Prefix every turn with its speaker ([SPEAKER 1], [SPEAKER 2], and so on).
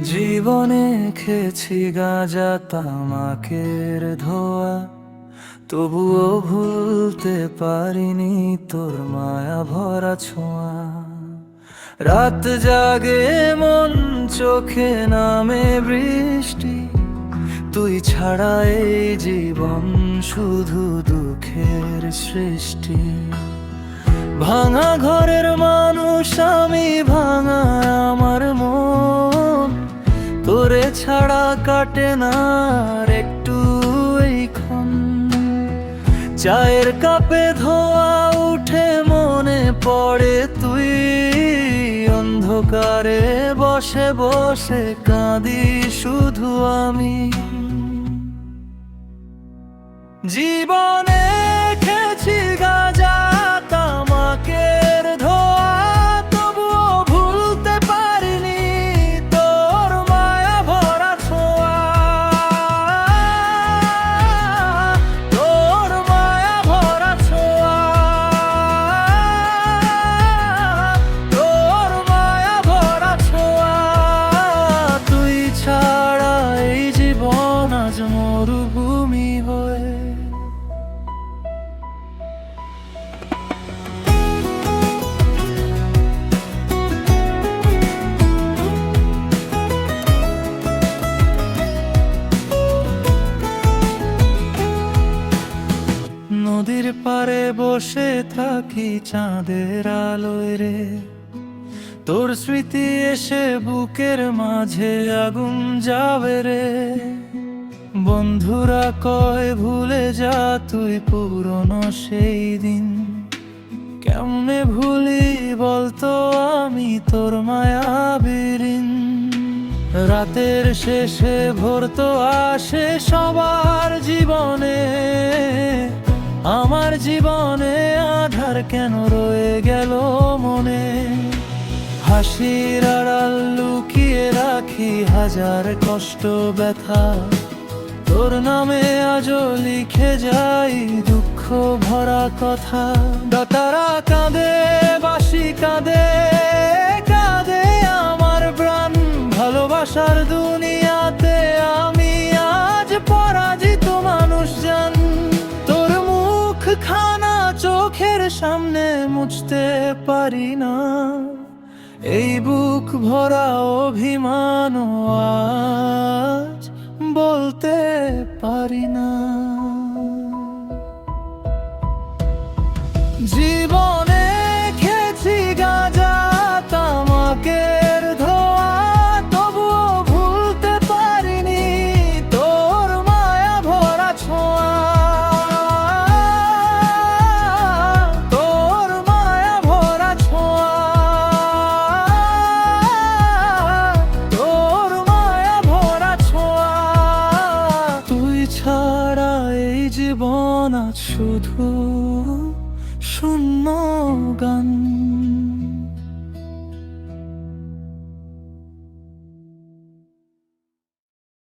[SPEAKER 1] জীবনে খেয়েছি গাঁজা তামাকের ধোয়া, তবুও ভুলতে পারিনি তোর মায়া ভরা ছোঁয়া। রাত জাগে মন, চোখে নামে বৃষ্টি, তুই ছাড়া এই জীবন শুধু দুঃখের সৃষ্টি। ভাঙা ঘরের মানুষ আমি, ভাঙা আমার মন, তোরে ছাড়া কাটে না আর একটু এইক্ষণ। চায়ের কাপে ধোয়া উঠে মনে পড়ে তুই, অন্ধকারে বসে বসে কাঁদি শুধু আমি। জীবনে খেয়েছি গাঁজা তামাকের ধোয়া, তবুও ভুলতে পারিনি তোর মায়া ভরা ছোঁয়া। তোর মায়া ভরা ছোঁয়া, তোর মায়া ভরা ছোঁয়া। তুই ছাড়া এই জীবন আজ মরুভূমি হয়ে। নদীর পাড়ে বসে থাকি চাঁদের আলোয় রে, তোর স্মৃতি এসে বুকের মাঝে আগুন যাবে রে। বন্ধুরা কয় ভুলে যা তুই পুরনো সেই দিন, কেমনে ভুলি বলতো আমি তোর মায়াবীরিন। রাতের শেষে ভোর তো আসে সবার জীবনে, আমার জীবনে আধার কেন রয়ে গেল মনে। হাসির আড়াল লুকিয়ে রাখি হাজার কষ্ট ব্যথা, তোর নামে আজও লিখে যাই দুঃখ ভরা কথা। দাতারা কাঁদে, বাঁশি কাঁদে, কাঁদে আমার প্রাণ। ভালোবাসার দুনিয়াতে আমি আজ পরাজিত মানুষ জান। তোর মুখ খানা চোখের সামনে মুছতে পারি না, এই বুক ভরা অভিমান আজ বলতে পারি না। জীবনে খেয়েছি গাঁজা তামাকের ধোয়া, তবুও ভুলতে পারিনি তোর মায়া ভরা ছোঁয়া। তোর মায়া ভরা ছোঁয়া, তোর মায়া ভরা ছোঁয়া। তুই ছাড়া এই জীবন আজ শুধু শূন্য গান।